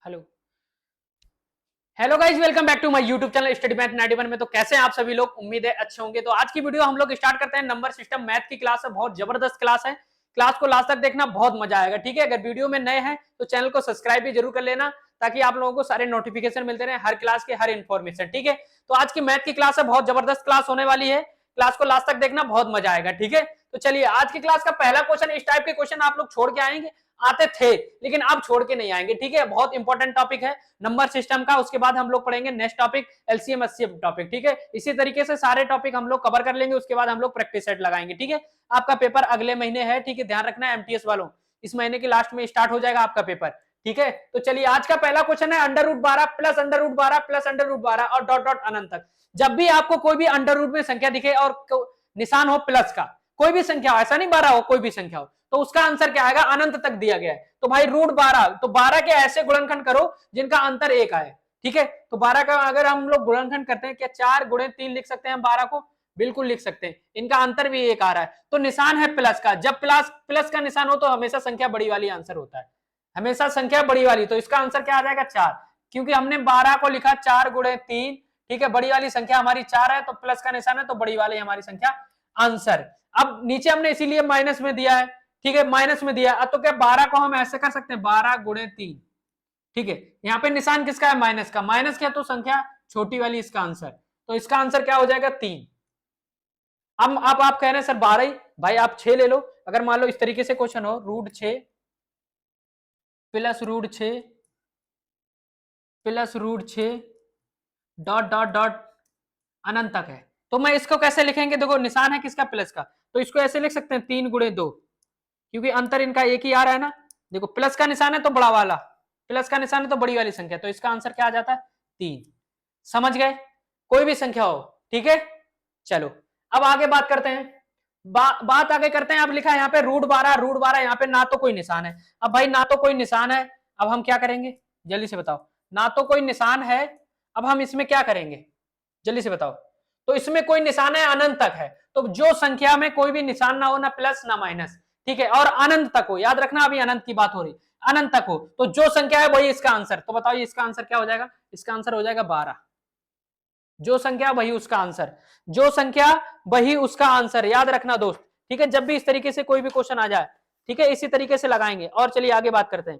Hello hello guys, welcome back to my YouTube channel study math 91 में। तो कैसे हैं आप सभी लोग? उम्मीद है अच्छे होंगे। तो आज की वीडियो हम लोग स्टार्ट करते हैं। नंबर सिस्टम मैथ की क्लास है, बहुत जबरदस्त क्लास है। क्लास को लास्ट तक देखना, बहुत मजा आएगा। ठीक है, अगर वीडियो में नए हैं तो चैनल को सब्सक्राइब भी जरूर कर लेना, ताकि आप लोगों को सारे नोटिफिकेशन मिलते रहे हर क्लास के, हर इन्फॉर्मेशन। ठीक है, तो आज की मैथ की क्लास है, बहुत जबरदस्त क्लास होने वाली है। क्लास को लास्ट तक देखना, बहुत मजा आएगा। ठीक है, तो चलिए आज की क्लास का पहला क्वेश्चन, इस टाइप के क्वेश्चन आप लोग छोड़ के आएंगे, आते थे लेकिन अब छोड़ के नहीं आएंगे। ठीक है, बहुत इंपॉर्टेंट टॉपिक है नंबर सिस्टम का। उसके बाद हम लोग पढ़ेंगे next topic LCM HCF topic. ठीक है, इसी तरीके से सारे टॉपिक हम लोग कवर कर लेंगे। उसके बाद हम लोग प्रैक्टिस सेट लगाएंगे। ठीक है, आपका पेपर अगले महीने है। ठीक है, ध्यान रखना है एमटीएस वालों, इस महीने के लास्ट में स्टार्ट हो जाएगा आपका पेपर। ठीक है, तो चलिए आज का पहला क्वेश्चन है under root 12 plus under root 12 plus under root 12 और डॉट डॉट अनंत तक। जब भी आपको कोई भी अंडर रूट में संख्या दिखे और निशान हो प्लस का, कोई भी संख्या हो, ऐसा नहीं 12 हो, कोई भी संख्या हो, तो उसका आंसर क्या आएगा? अनंत तक दिया गया है तो भाई √12, तो 12 के ऐसे गुणनखंड करो जिनका अंतर 1 आए। ठीक है, तो 12 का अगर हम लोग गुणनखंड करते हैं, क्या 4 गुणे 3 लिख सकते हैं 12 को? बिल्कुल लिख सकते हैं। इनका अंतर भी 1 आ रहा है, तो निशान है प्लस का। जब प्लस प्लस का निशान हो तो हमेशा संख्या बड़ी वाली आंसर होता है, हमेशा संख्या बड़ी वाली। तो इसका आंसर क्या आ जाएगा? 4, क्योंकि हमने 12 को लिखा 4 गुणे 3। ठीक है, बड़ी वाली संख्या हमारी 4 है, तो प्लस का निशान है तो बड़ी वाली हमारी संख्या आंसर। अब नीचे हमने इसीलिए माइनस में दिया है। ठीक है, माइनस में दिया। अब तो क्या 12 को हम ऐसे कर सकते हैं 12 गुणे 3। ठीक है, यहाँ पे निशान किसका है? माइनस का। माइनस क्या? तो संख्या छोटी वाली इसका आंसर। तो इसका आंसर क्या हो जाएगा? 3। अब आप कह रहे हैं सर 12 ही, भाई आप 6 ले लो। अगर मान लो इस तरीके से क्वेश्चन हो, √6 plus √6 plus √6 dot dot dot अनंत तक है, तो मैं इसको कैसे लिखेंगे? देखो निशान है किसका? प्लस का, तो इसको ऐसे लिख सकते हैं 3 गुणे 2, क्योंकि अंतर इनका एक ही आ रहा है ना। देखो प्लस का निशान है तो बड़ा वाला, प्लस का निशान है तो बड़ी वाली संख्या, तो इसका आंसर क्या आ जाता है? 3। समझ गए? कोई भी संख्या हो। ठीक है, चलो अब आगे बात करते हैं। बात आगे करते हैं। अब लिखा है यहाँ पे √12 यहाँ पे ना तो कोई निशान है। अब भाई ना तो कोई निशान है, अब हम क्या करेंगे? जल्दी से बताओ। ना तो कोई निशान है, अब हम इसमें क्या करेंगे? जल्दी से बताओ। तो इसमें कोई निशान है, अनंत तक है, तो जो संख्या में कोई भी निशान ना हो, ना प्लस ना माइनस, ठीक है, और अनंत तक हो, याद रखना अभी अनंत की बात हो रही, अनंत तक हो, तो जो संख्या है वही इसका आंसर। तो बताओ इसका आंसर क्या हो जाएगा? इसका आंसर हो जाएगा 12। जो संख्या वही उसका आंसर, जो संख्या वही उसका आंसर, याद रखना दोस्त। ठीक है, जब भी इस तरीके से कोई भी क्वेश्चन आ जाए, ठीक है, इसी तरीके से लगाएंगे। और चलिए आगे बात करते हैं।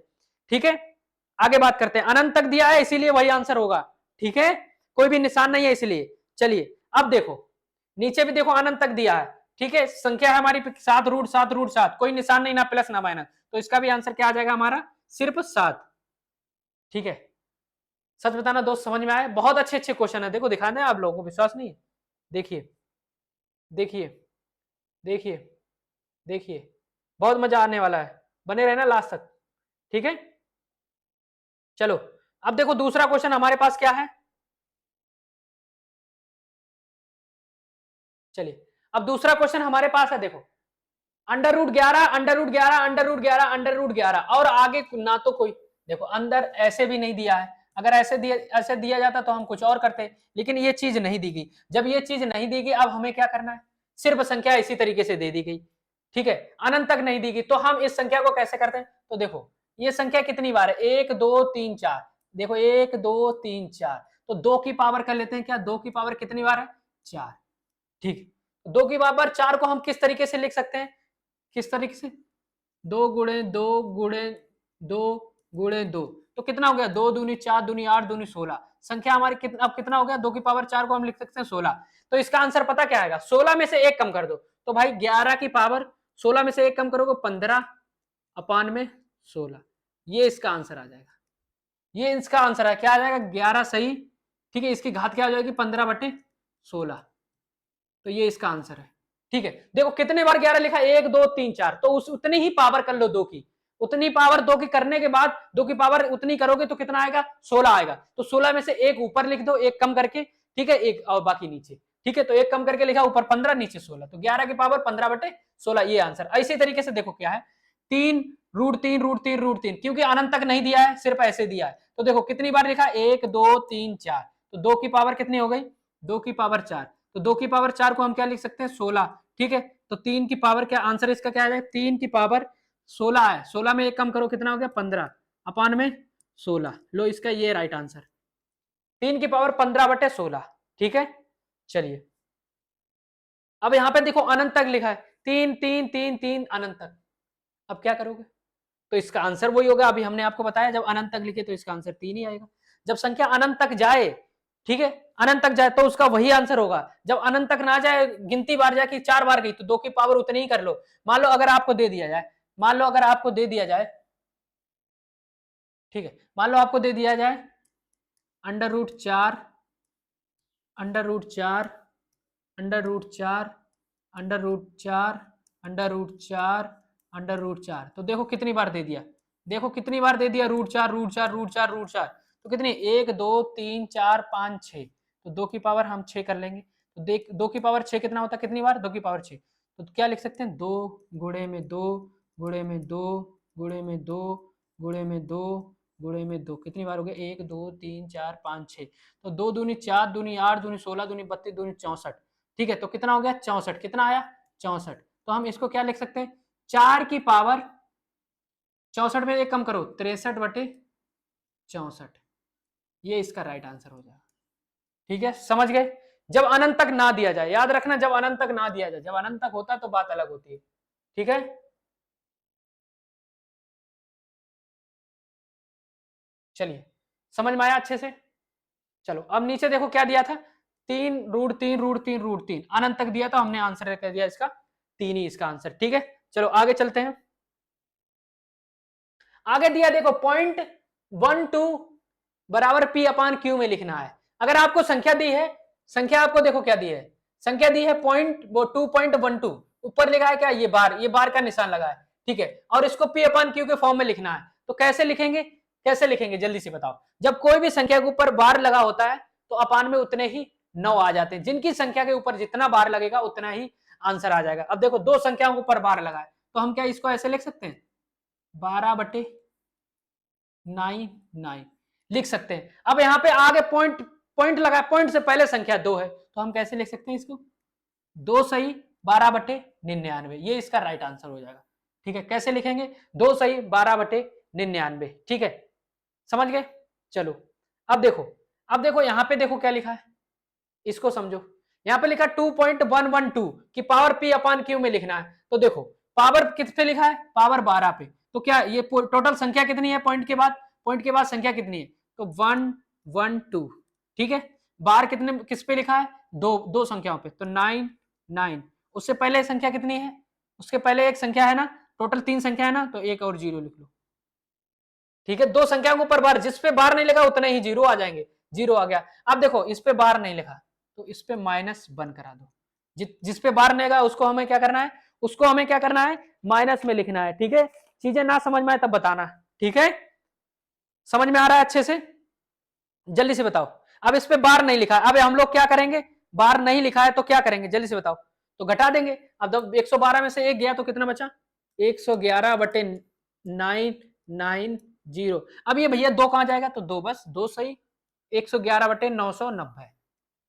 ठीक है, आगे बात करते हैं। अनंत तक दिया है इसीलिए वही आंसर होगा। ठीक है, कोई भी निशान नहीं है इसलिए। चलिए अब देखो, नीचे भी देखो अनंत तक दिया है। ठीक है, संख्या है हमारी 7 √7, कोई निशान नहीं, ना प्लस ना माइनस, तो इसका भी आंसर क्या आ जाएगा हमारा? सिर्फ 7। ठीक है, सच बताना दोस्त, समझ में आया? बहुत अच्छे अच्छे क्वेश्चन है, देखो दिखाने हैं आप लोगों को, विश्वास नहीं है? देखिए देखिए देखिए देखिए, बहुत मजा आने वाला है, बने रहना लास्ट तक। ठीक है, चलो अब देखो दूसरा क्वेश्चन हमारे पास क्या है। चलिए अब दूसरा क्वेश्चन हमारे पास है, देखो √11 √11 √11 √11 और आगे ना तो कोई, देखो अंदर ऐसे भी नहीं दिया है। अगर ऐसे दिया जाता तो हम कुछ और करते, लेकिन ये चीज नहीं दी गई। जब ये चीज नहीं दी गई, अब हमें क्या करना है? सिर्फ संख्या इसी तरीके से दे दी गई। ठीक है, अनंत तक नहीं दी गई, तो हम इस संख्या को कैसे करते हैं? तो देखो ये संख्या कितनी बार है? 1 2 3 4। देखो 1 2 3 4, तो 2 की पावर कर लेते हैं। क्या 2 की पावर कितनी बार है? 4। ठीक, 2 की पावर 4 को हम किस तरीके से लिख सकते हैं? किस तरीके से? 2 गुणे 2 गुणे 2 गुणे 2, तो कितना हो गया? 2 दूनी 4 दूनी 8 दूनी 16। संख्या हमारी कितना, अब कितना हो गया? 2 की पावर 4 को हम लिख सकते हैं 16। तो इसका आंसर पता क्या आएगा? 16 में से 1 कम कर दो, तो भाई 11 की पावर 16 में से 1 कम करोगे 15 अपान में 16, ये इसका आंसर आ जाएगा। ये इसका आंसर है, क्या आ जाएगा? 11 सही। ठीक है, इसकी घात क्या हो जाएगी? 15/16, तो ये इसका आंसर है। ठीक है, देखो कितने बार 11 लिखा? 1 2 3 4, तो उस उतनी ही पावर कर लो 2 की, उतनी पावर 2 की करने के बाद 2 की पावर उतनी करोगे तो कितना आएगा? 16 आएगा। तो 16 में से 1 ऊपर लिख दो, 1 कम करके। ठीक है, 1 और बाकी नीचे। ठीक है, तो 1 कम करके लिखा, ऊपर 15 नीचे 16, तो 11 की पावर 15/16, ये आंसर। इसी तरीके से देखो क्या है, 3 √3 √3 √3, क्योंकि अनंत तक नहीं दिया है, सिर्फ ऐसे दिया है, तो देखो कितनी बार लिखा? 1 2 3 4, तो 2 की पावर कितनी हो गई? 2 की पावर 4, तो 2 की पावर 4 को हम क्या लिख सकते हैं? 16। ठीक है, तो 3 की पावर, क्या आंसर इसका क्या आ जाएगा? 3 की पावर 16 है, 16 में 1 कम करो, कितना हो गया? 15 अपान में 16। लो इसका ये राइट आंसर, 3 की पावर 15/16। ठीक है, चलिए अब यहां पे देखो अनंत तक लिखा है, 3 3 3 3 अनंत तक। अब क्या करोगे? तो इसका आंसर वही होगा, अभी हमने आपको बताया जब अनंत तक लिखे तो इसका आंसर 3 ही आएगा। जब संख्या अनंत तक जाए, ठीक है, अनंत तक जाए तो उसका वही आंसर होगा। जब अनंत तक ना जाए, गिनती बार जाए कि 4 बार गई, तो 2 की पावर उतनी ही कर लो। मान लो अगर आपको दे दिया जाए, मान लो अगर आपको दे दिया जाए, ठीक है, मान लो आपको दे दिया जाए √4, √4, √4, √4, √4, √4, तो देखो कितनी बार दे दिया, देखो कितनी बार दे दिया, √4 √4 √4 √4, तो कितनी, 1 2 3 4 5 6, तो 2 की पावर हम 6 कर लेंगे। तो देख 2 की पावर 6 कितना होता है, कितनी बार, 2 की पावर 6, तो क्या लिख सकते हैं, 2 गुणे में 2 गुणे में 2 गुणे में 2 गुणे में 2 गुणे में 2, कितनी बार हो गया, 1 2 3 4 5 6, तो 2 दूनी 4 दूनी 8 दूनी 16 दूनी 32 दूनी 64। ठीक है, तो कितना हो गया, 64, कितना आया, 64। तो हम इसको क्या लिख सकते हैं, 4 की पावर 64 में एक कम करो, 63/64, ये इसका राइट आंसर हो जाएगा। ठीक है, समझ गए। जब अनंत तक ना दिया जाए, याद रखना, जब अनंत तक ना दिया जाए, जब अनंत तक होता है तो बात अलग होती है। ठीक है, चलिए समझ में आया अच्छे से। चलो अब नीचे देखो क्या दिया था, 3 √3 √3 √3 अनंत तक दिया, तो हमने आंसर कर दिया इसका 3 ही इसका आंसर। ठीक है, चलो आगे चलते हैं। आगे दिया देखो 0.12 बराबर P/Q में लिखना है। अगर आपको संख्या दी है, संख्या आपको देखो क्या दी है, संख्या दी है 2.12, ऊपर लिखा है क्या, ये बार का निशान लगा है। ठीक है, और इसको P/Q के फॉर्म में लिखना है, तो कैसे लिखेंगे, कैसे लिखेंगे जल्दी से बताओ। जब कोई भी संख्या के ऊपर बार लगा होता है तो अपान में उतने ही 9 आ जाते हैं, जिनकी संख्या के ऊपर जितना बार लगेगा उतना ही आंसर आ जाएगा। अब देखो दो संख्याओं के ऊपर बार लगा है, तो हम क्या इसको ऐसे लिख सकते हैं, 12/9 लिख सकते हैं। अब यहाँ पे आगे पॉइंट, पॉइंट लगा, पॉइंट से पहले संख्या 2 है, तो हम कैसे लिख सकते हैं इसको, 2 सही 12/99, ये इसका राइट आंसर हो जाएगा। ठीक है, कैसे लिखेंगे, 2 सही 12/99। ठीक है, समझ गए। चलो अब देखो, अब देखो यहाँ पे देखो क्या लिखा है, इसको समझो। यहाँ पे लिखा 2.112 की पावर P/Q में लिखना है, तो देखो पावर किस पे लिखा है, पावर 12 पे, तो क्या ये टोटल संख्या कितनी है, पॉइंट के बाद, पॉइंट के बाद संख्या कितनी है, तो 112। ठीक है, बार कितने किस पे लिखा है, दो संख्याओं पे, तो 9 9, उससे पहले संख्या कितनी है, उसके पहले एक संख्या है ना, टोटल 3 संख्या है ना, तो एक और जीरो लिख लो। ठीक है, दो संख्याओं के ऊपर बार, जिस पे बार नहीं लिखा उतने ही जीरो आ जाएंगे, जीरो आ गया। अब देखो इस पे बार नहीं लिखा, तो इस पे -1 करा दो, जिस पे बार नहीं लगा उसको हमें क्या करना है, उसको हमें क्या करना है, माइनस में लिखना है। ठीक है, चीजें ना समझ में आए तब बताना। ठीक है, समझ में आ रहा है अच्छे से, जल्दी से बताओ। अब इस पे बार नहीं लिखा है, अब हम लोग क्या करेंगे, बार नहीं लिखा है तो क्या करेंगे, जल्दी से बताओ, तो घटा देंगे। अब जब 112 में से एक गया तो कितना बचा, 111/990। अब ये भैया दो कहां जाएगा, तो दो, बस दो सही, 111/990,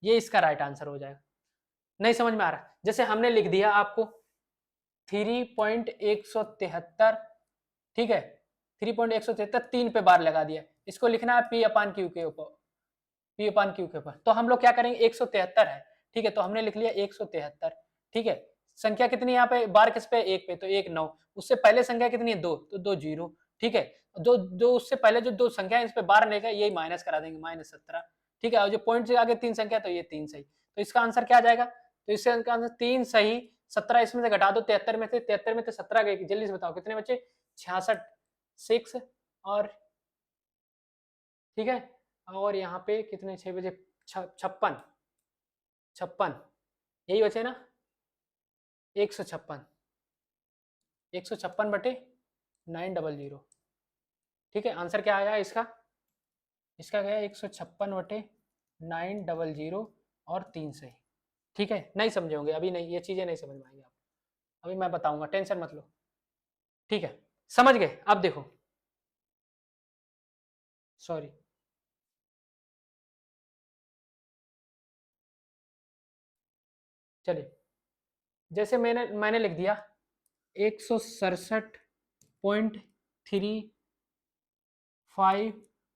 ये इसका राइट आंसर हो जाएगा। नहीं समझ में आ रहा, जैसे हमने लिख दिया आपको 3.173, ठीक है, 3.173 3 पे बार लगा दिया, इसको लिखना है P/Q के ऊपर, P/Q के ऊपर, तो हम लोग क्या करेंगे, 173 है। ठीक है, तो हमने लिख लिया 173। ठीक है, संख्या कितनी यहाँ पे, बार किस पे, एक पे, तो 1 9, उससे पहले संख्या कितनी है, 2, तो 2 जीरो। ठीक है, जो जो उससे पहले जो दो संख्या है इस पे बार लेगा, यही माइनस करा देंगे, -17। ठीक है, और जो पॉइंट से आगे 3 संख्या, तो ये 3 सही, तो इसका आंसर क्या आ जाएगा, तो इसका आंसर 3 सही, 17 इसमें से घटा दो, 73 में से, 73 में से 17 गए, जल्दी से बताओ कितने बचे, 66 6, और ठीक है, और यहाँ पे कितने, 6 बजे 56 56, यही बचे ना, 156, 156/900। ठीक है, आंसर क्या आया इसका, इसका क्या है, 156/900 और 3 सही। ठीक है, नहीं समझे होंगे अभी, नहीं, ये चीजें नहीं समझ में आएंगी आप, अभी मैं बताऊंगा, टेंशन मत लो। ठीक है, समझ गए। अब देखो, सॉरी, चलिए, जैसे मैंने लिख दिया 167.354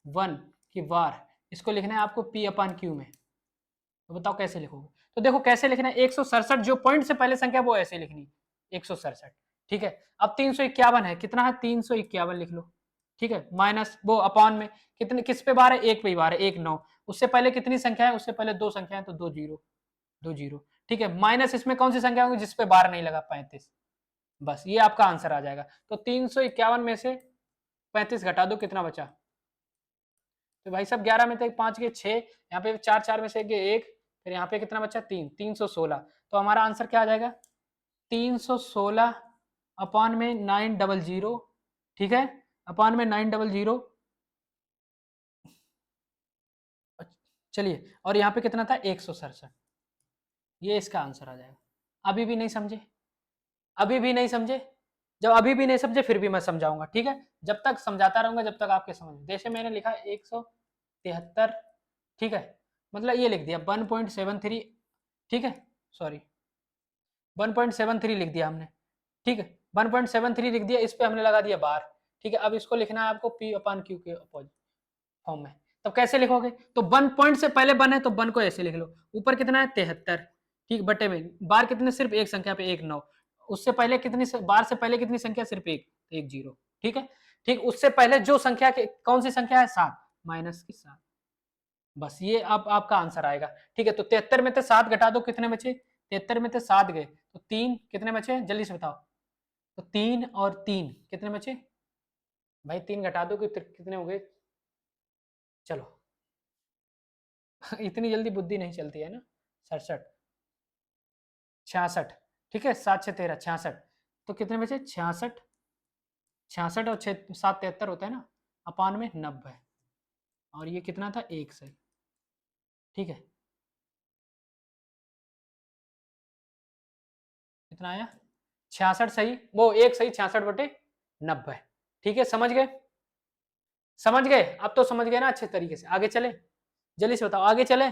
1 की वार, इसको लिखना है आपको P अपान Q में। तो बताओ कैसे लिखोगे? तो देखो कैसे लिखना है, 167 जो पॉइंट से पहले संख्या वो ऐसे लिखनी, 167। ठीक है, अब 351 है, कितना है 351 लिख लो। ठीक है, माइनस वो अपॉन में कितने, किस पे बार है, एक पे बार है, 1 9। उससे पहले कितनी संख्या है, उससे पहले दो संख्या है तो दो जीरो, दो जीरो। ठीक है, माइनस इसमें कौन सी संख्या होगी जिसपे बार नहीं लगा, 35। बस ये आपका आंसर आ जाएगा। तो 351 में से 35 घटा दो, कितना बचा? तो भाई साहब 11 में थे 5 के 6, यहाँ पे 4 4 में से एक, फिर यहाँ पे कितना बचा 3, 316। तो हमारा आंसर क्या आ जाएगा, 316 अपॉन में 900। ठीक है, अपॉन में 900। चलिए, और यहाँ पे कितना था 167। ये इसका आंसर आ जाएगा। अभी भी नहीं समझे? अभी भी नहीं समझे? जब अभी भी नहीं समझे फिर भी मैं समझाऊंगा, ठीक है, जब तक समझाता रहूंगा जब तक आपके समझ। जैसे मैंने लिखा 173, ठीक है, मतलब ये लिख दिया 1.73। ठीक है, सॉरी 1.73 लिख दिया हमने। ठीक है, 1.73 लिख दिया, इस पे हमने लगा दिया बार। ठीक है, अब इसको लिखना है आपको P अपान Q के अपोजिट फॉर्म में। तब कैसे लिखोगे? तो 1 पॉइंट से पहले 1 है तो 1 को ऐसे लिख लो, ऊपर कितना है 73, ठीक, बटे में बार कितने, सिर्फ एक संख्या पे 1 9। उससे पहले कितनी बार से पहले कितनी संख्या, सिर्फ एक, एक जीरो। ठीक है, ठीक, उससे पहले जो संख्या कौन सी संख्या है, 7, माइनस की 7। बस ये अब आपका आंसर आएगा। ठीक है, तो 73 में से 7 घटा दो, कितने बचे, 73 में से 7 गए तो 3, कितने बचे जल्दी से बताओ। तो 3 और 3 कितने बचे भाई, 3 घटा दो कितने हो गए, चलो इतनी जल्दी बुद्धि नहीं चलती है ना। 67, 66। ठीक है, 7 6 13, 66। तो कितने बचे 66, 66 और 6 7 73 होता है ना, अपान में 90। और ये कितना था, एक सही। ठीक है, कितना आया 66 सही, वो एक सही, 66 बटे 90। ठीक है, समझ गए? समझ गए? अब तो समझ गए ना अच्छे तरीके से। आगे चले, जल्दी से बताओ, आगे चले,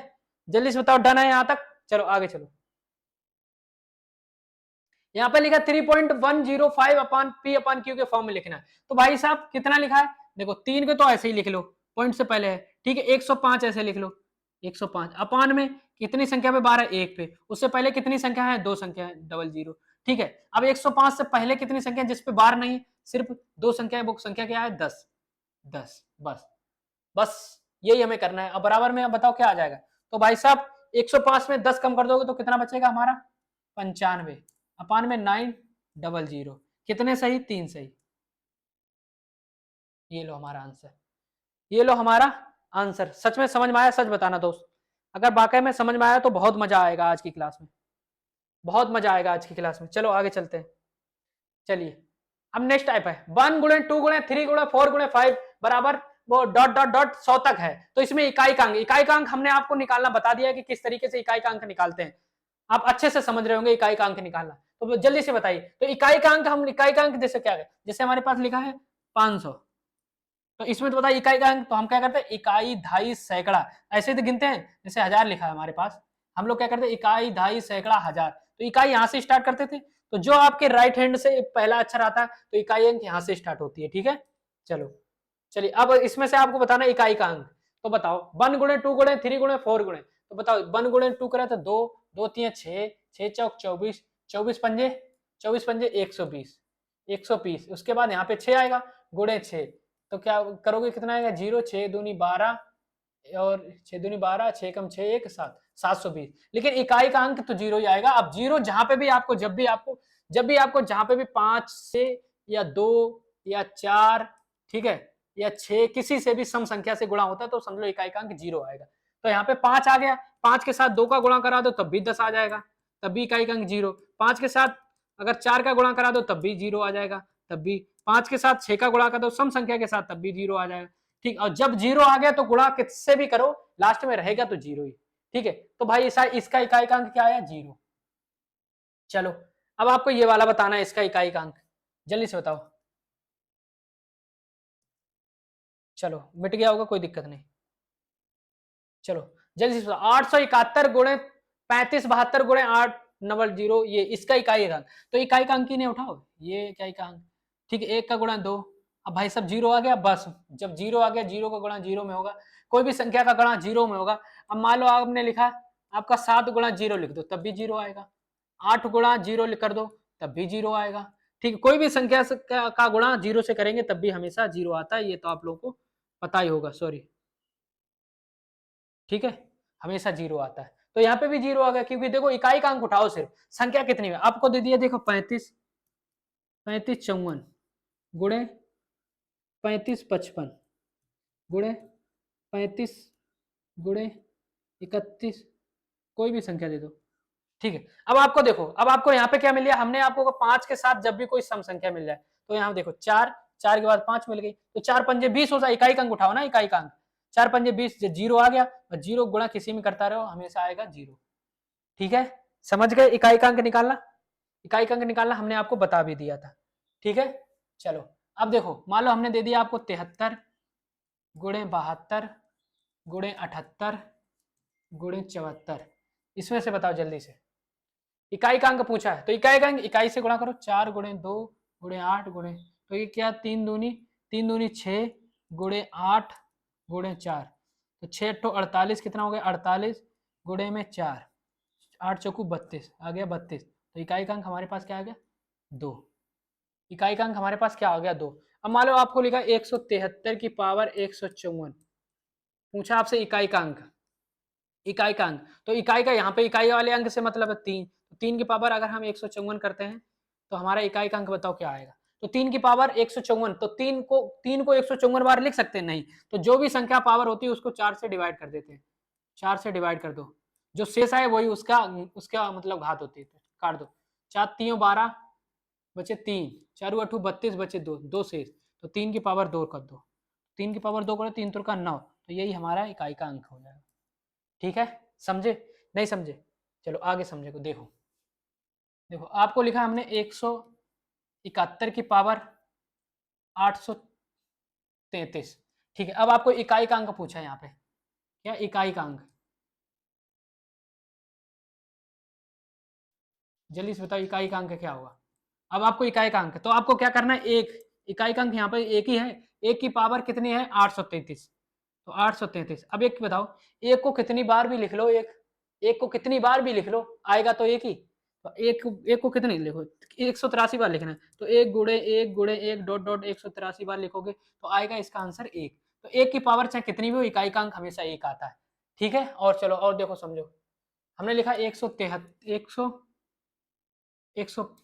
जल्दी से बताओ, डन है यहाँ तक? चलो आगे चलो। यहाँ पे लिखा 3.105 अपान P अपान Q के फॉर्म में लिखना है। तो भाई साहब कितना लिखा है, देखो 3 के तो ऐसे ही लिख लो, पॉइंट से पहले है। ठीक है, 105 ऐसे लिख लो, 105 अपान में कितनी संख्या पे बार है, एक पे, उससे पहले कितनी संख्या है, दो संख्या है, 00। ठीक है, अब 105 से पहले कितनी संख्या जिसपे बार नहीं, सिर्फ दो संख्या है, वो संख्या क्या है, 10, 10। बस, बस यही हमें करना है। अब बराबर में अब बताओ क्या आ जाएगा। तो भाई साहब 105 में 10 कम कर दोगे तो कितना बचेगा हमारा, 95 अपान में 900। कितने सही, 3 सही। ये लो हमारा आंसर, ये लो हमारा आंसर। सच में समझ में आया? सच बताना दोस्त, अगर वाकई में समझ में आया तो बहुत मजा आएगा आज की क्लास में, बहुत मजा आएगा आज की क्लास में। चलो आगे चलते हैं। चलिए, अब नेक्स्ट टाइप है 1 गुणे 2 गुणे 3 गुणे 4 गुणे 5 बराबर वो डॉट डॉट डॉट 100 तक है। तो इसमें इकाई का अंक, इकाई का अंक हमने आपको निकालना बता दिया है कि किस तरीके से इकाई का अंक निकालते हैं। आप अच्छे से समझ रहे होंगे इकाई का अंक निकालना। तो जल्दी से बताइए, तो इकाई का अंक, हम इकाई का अंक जैसे क्या है, जैसे हमारे पास लिखा है 500, तो इसमें तो बताइए इकाई का अंक, तो हम क्या करते हैं, इकाई, दहाई, सैकड़ा, ऐसे तो गिनते हैं। जैसे 1000 लिखा है हमारे पास, हम लोग क्या करते हैं, इकाई, दहाई, सैकड़ा, हजार। तो इकाई यहां से स्टार्ट करते थे। तो जो आपके राइट हैंड से पहला अक्षर आता है तो इकाई अंक यहां से स्टार्ट होती है। ठीक है, चलो चलिए, अब इसमें से आपको बताना इकाई का अंक। तो बताओ 1 गुणे 2 गुणे 3 गुणे 4 गुणे। तो बताओ 1 गुणे 2 करा तो 2, 2 3 6, 6 चौक 24, 24 पंजे, 24 पंजे 120, 120। उसके बाद यहाँ पे 6 आएगा, गुणे 6। तो क्या करोगे, कितना आएगा, 0 6 दूनी 12 और 6 दूनी 12, 6 कम 6 1 7, 720। लेकिन इकाई का अंक तो जीरो ही आएगा। अब जीरो जहां पे भी आपको, जब भी आपको जहां पे भी 5 से या 2 या 4, ठीक है, या 6 किसी से भी सम संख्या से गुणा होता है तो समझ लो इकाई का अंक जीरो आएगा। तो यहाँ पे 5 आ गया, 5 के साथ 2 का गुणा करा दो तब भी 10 आ जाएगा, तब भी इकाई का अंक जीरो। 5 के साथ अगर 4 का गुणा करा दो तब भी जीरो आ जाएगा, तब भी। 5 के साथ 6 का गुणा कर दो सम संख्या के साथ तब भी जीरो आ जाएगा। ठीक, और जब जीरो आ गया तो गुणा किससे भी करो लास्ट में रहेगा तो जीरो ही। ठीक है, तो भाई इसका इकाई का अंक क्या आया, जीरो। चलो, अब आपको ये वाला बताना है, इसका इकाई का अंक, जल्दी से बताओ। चलो मिट गया होगा, कोई दिक्कत नहीं। चलो जल्दी से बताओ, 871 गुणे 35 72 गुणे 8 नवल जीरो, ये इसका इकाई का अंक। तो इकाई का अंक ही नहीं उठाओ, ये इकाई का अंक। ठीक है, एक का गुणा 2, अब भाई सब जीरो आ गया, बस जब जीरो आ गया, जीरो का गुणा जीरो में होगा, कोई भी संख्या का गुणा जीरो में होगा। अब मान लो आपने लिखा आपका 7 गुणा जीरो लिख दो तब भी जीरो आएगा, 8 गुणा जीरो कर दो तब भी जीरो आएगा। ठीक है, कोई भी संख्या का गुणा जीरो से करेंगे तब भी हमेशा जीरो आता है, ये तो आप लोगों को पता ही होगा। सॉरी, ठीक है, हमेशा जीरो आता है। तो यहाँ पे भी जीरो आ गया, क्योंकि देखो इकाई का अंक उठाओ, सिर्फ संख्या कितनी है आपको दे दिया, देखो 35 54 गुणे 35 55 गुणे 35 गुणे 31, कोई भी संख्या दे दो। ठीक है, अब आपको देखो, अब आपको यहाँ पे क्या मिल गया, हमने आपको 5 के साथ जब भी कोई सम संख्या मिल जाए तो यहाँ देखो 4, 4 के बाद 5 मिल गई, तो 4 पंजे 20 होता है, इकाई का अंक उठाओ ना, इकाई का अंक 4 पंजे 20, जीरो आ गया, और जीरो गुणा किसी में करता रहो हमेशा आएगा जीरो। ठीक है, समझ गए, इकाई का अंक निकालना, इकाई का अंक निकालना हमने आपको बता भी दिया था। ठीक है, चलो अब देखो, मान लो हमने दे दिया आपको 73 गुणे 72 गुणे 78 गुणे 74, इसमें से बताओ जल्दी से, इकाई का अंक पूछा है तो इकाई का अंक इकाई से गुणा करो, 4 गुणे 2 गुणे 8 गुणे, तो ये क्या, 3 दूनी 6 गुणे 8 गुणे 4, तो 6 तो 48, कितना हो गया 48 गुणे में 4, 8 चौकू 32 आ गया 32, तो इकाई का अंक हमारे पास क्या आ गया 2, इकाई का अंक हमारे पास क्या आ गया 2। अब मान लो आपको लिखा 173 की पावर 154, पूछा आपसे इकाई का अंक, इकाई का अंक, तो इकाई का यहाँ पे इकाई वाले अंक से मतलब है 3, तो 3 की पावर अगर हम 154 करते हैं तो हमारा इकाई का अंक बताओ क्या आएगा, तो 3 की पावर 154, तो 3 को 154 बार लिख सकते हैं नहीं, तो जो भी संख्या पावर होती है उसको 4 से डिवाइड कर देते हैं, 4 से डिवाइड कर दो, जो शेष आए वही उसका उसका मतलब घात होती है, तो काट दो, 4 3 12 बचे 3, 4 8 32 बचे 2, 2 शेष, तो 3 की पावर 2 कर दो, 3 की पावर 2 करो, 3 3 का 9, तो यही हमारा इकाई का अंक हो जाएगा। ठीक है, समझे नहीं समझे, चलो आगे समझे को देखो, देखो आपको लिखा हमने 171 की पावर 833, ठीक है, अब आपको इकाई का अंक पूछा है यहाँ पे, क्या इकाई का अंक, जल्दी से बताओ इकाई का अंक क्या होगा। अब आपको इकाई का अंक, तो आपको क्या करना है, एक इकाई का अंक यहाँ पे एक ही है, एक की पावर कितनी है 833, तो 833, अब एक बताओ, एक को कितनी बार भी लिख लो, एक को कितनी बार भी लिख लो आएगा तो एक ही, तो एक को कितनी लिखो, 183 बार लिखना है, तो एक गुणे एक डॉट डॉट 183 बार लिखोगे तो आएगा इसका आंसर एक, तो एक की पावर चाहे कितनी भी हो, इकाई का अंक हमेशा एक आता है। ठीक है, और चलो और देखो समझो, हमने लिखा 100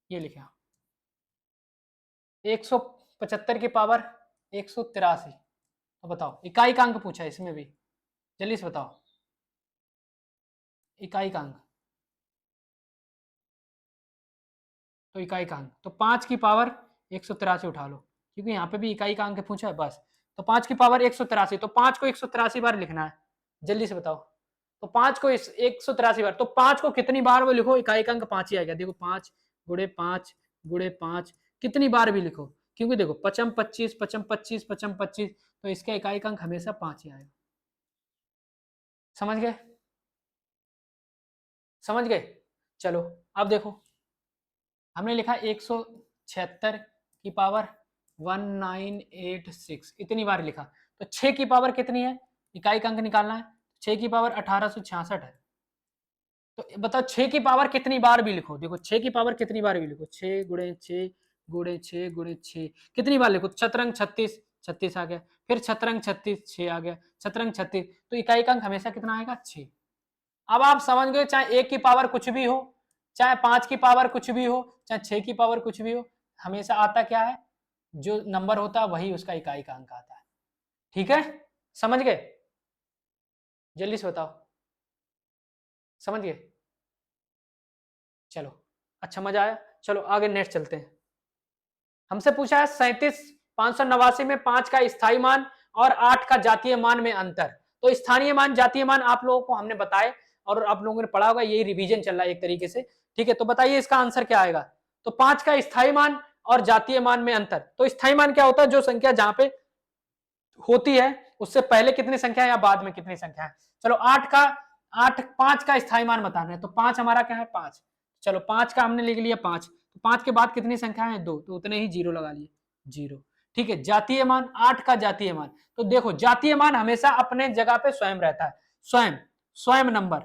ये लिखा 175 की पावर 183, तो बताओ इकाई का अंक पूछा है इसमें भी, जल्दी से बताओ इकाई का अंक, तो इकाई का अंक, तो 5 की पावर 183 उठा लो, क्योंकि यहाँ पे भी इकाई का अंक पूछा है बस, तो 5 की पावर 183, तो 5 को 183 बार लिखना है, जल्दी से बताओ, तो 5 को 183 बार, तो 5 को कितनी बार वो लिखो, इकाई का अंक 5 ही आएगा, देखो 5 गुणे 5 गुणे 5, कितनी बार भी लिखो, क्योंकि देखो 55 25 55 25 55 25, तो इसका इकाई का अंक हमेशा 5 ही आएगा। समझ गए, समझ गए, चलो अब देखो, हमने लिखा 176 की पावर 1986, इतनी बार लिखा, तो 6 की पावर कितनी है, इकाई का अंक निकालना है, 6 की पावर 1866 है, तो बताओ 6 की पावर कितनी बार भी लिखो, देखो 6 की पावर कितनी बार भी लिखो, 6 गुणे 6 गुणे 6 गुणे 6, कितनी बार लिखो, छतरंग 36, 36 आ गया, फिर छतरंग 36 6 आ गया, छतरंग 36, तो इकाई का अंक हमेशा कितना आएगा 6। अब आप समझ गए, चाहे 1 की पावर कुछ भी हो, चाहे 5 की पावर कुछ भी हो, चाहे 6 की पावर कुछ भी हो, हमेशा आता क्या है, जो नंबर होता है वही उसका इकाई का अंक आता है। ठीक है, समझ गए, जल्दी से बताओ, समझ गए, चलो अच्छा मजा आया, चलो आगे नेक्स्ट चलते हैं। हमसे पूछा है 37,589 में 5 का स्थायी मान और 8 का जातीय मान में अंतर, तो स्थानीय मान जातीय मान आप लोगों को हमने बताए और आप लोगों ने पढ़ा होगा, यही रिवीजन चल रहा है एक तरीके से। ठीक है, तो बताइए इसका आंसर क्या आएगा, तो 5 का स्थायी मान और जातीय मान में अंतर, तो स्थायी मान क्या होता है, जो संख्या जहां पे होती है उससे पहले कितनी संख्या है या बाद में कितनी संख्या है। चलो 5 का स्थायी मान बताना है, तो 5 हमारा क्या है 5, चलो 5 का हमने लिख लिया 5, तो 5 के बाद कितनी संख्या है 2, तो उतने ही जीरो लगा लिए, जीरो। ठीक है, जातीय मान 8 का जातीय मान। तो देखो जातीय मान हमेशा अपने जगह पे स्वयं रहता है, स्वयं स्वयं नंबर,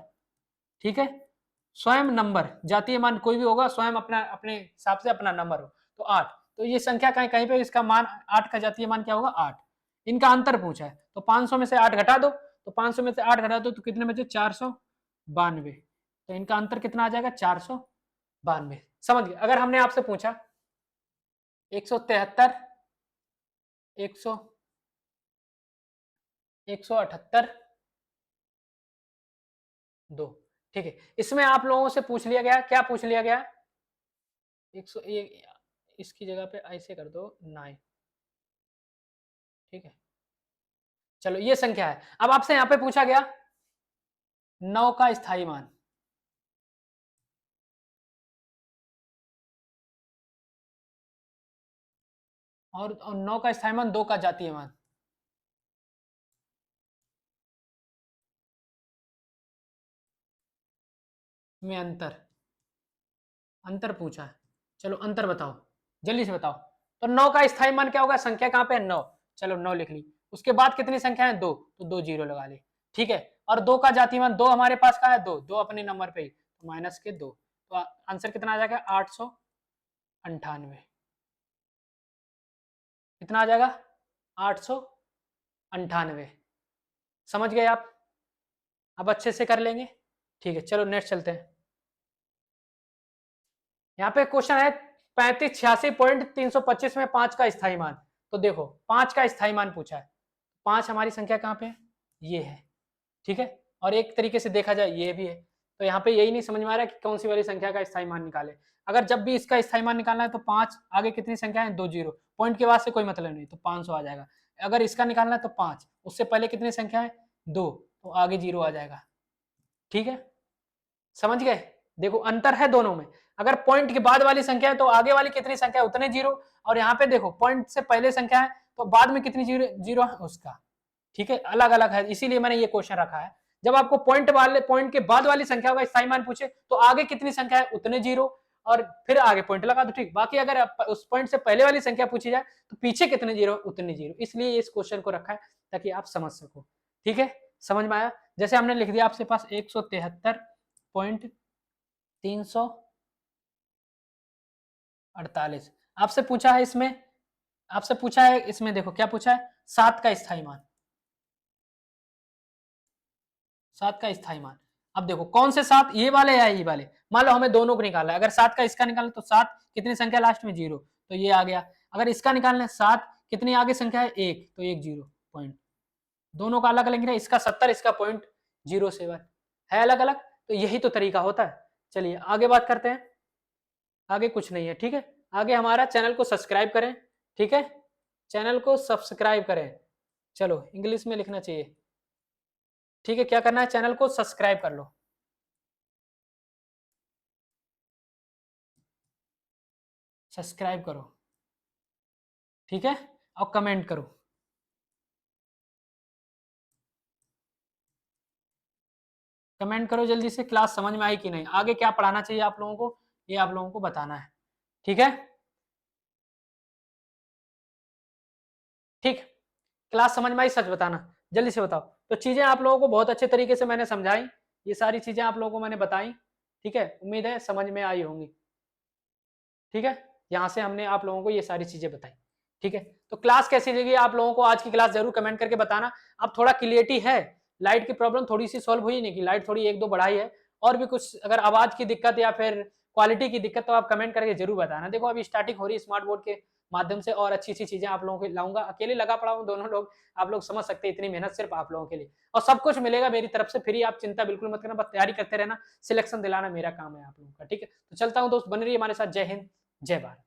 ठीक है, स्वयं नंबर, जातीय मान कोई भी होगा स्वयं अपना अपने हिसाब से अपना नंबर हो। तो 8, तो ये संख्या कहीं कहीं पे इसका मान 8 का जातीय मान क्या होगा 8। इनका अंतर पूछा है तो 500 में से 8 घटा दो, तो 500 में से 8 घटा दो तो कितने बचे 492। तो इनका अंतर कितना आ जाएगा 492। समझ गए। अगर हमने आपसे पूछा 173, 100, 178, 2, ठीक है, इसमें आप लोगों से पूछ लिया गया, क्या पूछ लिया गया 101, इसकी जगह पे ऐसे कर दो 9, ठीक है। चलो ये संख्या है। अब आपसे यहां पे पूछा गया 9 का स्थायी मान, और 9 का स्थायी मान 2 का जातीय मान। में अंतर, अंतर पूछा है। चलो अंतर बताओ, जल्दी से बताओ। तो 9 का स्थायी मान क्या होगा, संख्या कहां पे है 9, चलो 9 लिख ली। उसके बाद कितनी संख्या है 2, तो 2 जीरो लगा ली, ठीक है। और 2 का जातीय मान 2 हमारे पास कहा है 2, 2 अपने नंबर पे ही, तो माइनस के 2, तो आंसर कितना आ जाएगा 898। कितना आ जाएगा 898। समझ गए आप, अब अच्छे से कर लेंगे, ठीक है। चलो नेक्स्ट चलते हैं। यहाँ पे क्वेश्चन है 3586.325 में 5 का स्थायी मान। तो देखो 5 का स्थायी मान पूछा है, 5 हमारी संख्या कहाँ पे है, ये है, ठीक है। और एक तरीके से देखा जाए ये भी है। तो यहाँ पे यही नहीं समझ में आ रहा है कि कौन सी वाली संख्या का स्थायी मान निकाले। अगर जब भी इसका स्थायी मान निकालना है तो 5 आगे कितनी संख्या है 2 जीरो, पॉइंट के बाद से कोई मतलब नहीं, तो 500 आ जाएगा। अगर इसका निकालना है तो 5, उससे पहले कितनी संख्या है 2, तो आगे जीरो आ जाएगा, ठीक है। समझ गए। देखो अंतर है दोनों में, अगर पॉइंट के बाद वाली संख्या है तो आगे वाली कितनी संख्या है उतने जीरो, और यहाँ पे देखो पॉइंट से पहले संख्या है तो बाद में कितनी जीरो जीरो है उसका, ठीक है, अलग अलग है, इसीलिए मैंने ये क्वेश्चन रखा है। जब आपको पॉइंट के बाद वाली संख्या का स्थायी मान पूछे तो आगे कितनी संख्या है उतने जीरो, और फिर आगे पॉइंट लगा दो, ठीक। बाकी अगर उस पॉइंट से पहले वाली संख्या पूछी जाए तो पीछे कितने जीरो उतने जीरो, इसलिए इस क्वेश्चन को रखा है ताकि आप समझ सको, ठीक है। समझ में आया। जैसे हमने लिख दिया आपसे पास 173.348, आपसे पूछा है इसमें, आपसे पूछा है इसमें, देखो क्या पूछा है 7 का स्थायी मान, 7 का स्थायी मान। अब देखो कौन से 7, ये वाले या ये वाले, मान लो हमें दोनों को निकालना है। अगर 7 का इसका निकालना तो 7 कितनी संख्या लास्ट में 0, तो ये आ गया। अगर इसका निकालना है 7 कितनी आगे संख्या है 1, तो 1 0 पॉइंट, दोनों का अलग अलग है, इसका 70 इसका 0.07 है अलग अलग। तो यही तो तरीका होता है। चलिए आगे बात करते हैं। आगे कुछ नहीं है, ठीक है। आगे हमारा चैनल को सब्सक्राइब करें, ठीक है, चैनल को सब्सक्राइब करें। चलो इंग्लिश में लिखना चाहिए, ठीक है। क्या करना है, चैनल को सब्सक्राइब कर लो, सब्सक्राइब करो, ठीक है, और कमेंट करो, कमेंट करो जल्दी से, क्लास समझ में आई कि नहीं, आगे क्या पढ़ाना चाहिए आप लोगों को, ये आप लोगों को बताना है, ठीक है। ठीक, क्लास समझ में आई, सच बताना, जल्दी से बताओ। तो चीजें आप लोगों को बहुत अच्छे तरीके से मैंने समझाई, ये सारी चीजें आप लोगों को मैंने बताई, ठीक है, उम्मीद है समझ में आई होंगी, ठीक है। यहाँ से हमने आप लोगों को ये सारी चीजें बताई, ठीक है। तो क्लास कैसी लगी आप लोगों को, आज की क्लास जरूर कमेंट करके बताना। अब थोड़ा क्लियरिटी है, लाइट की प्रॉब्लम थोड़ी सी सॉल्व हुई नहीं, कि लाइट थोड़ी एक दो बढ़ाई है, और भी कुछ अगर आवाज की दिक्कत या फिर क्वालिटी की दिक्कत तो आप कमेंट करके जरूर बताना। देखो अभी स्टार्टिंग हो रही है स्मार्ट बोर्ड के माध्यम से, और अच्छी अच्छी चीजें आप लोगों को लाऊंगा, अकेले लगा पड़ा हूँ दोनों लोग, आप लोग समझ सकते हैं, इतनी मेहनत सिर्फ आप लोगों के लिए, और सब कुछ मिलेगा मेरी तरफ से फ्री, आप चिंता बिल्कुल मत करना, बस तैयारी करते रहना, सिलेक्शन दिलाना मेरा काम है आप लोगों का, ठीक है। तो चलता हूँ दोस्त, बने रहिए हमारे साथ। जय हिंद, जय भारत।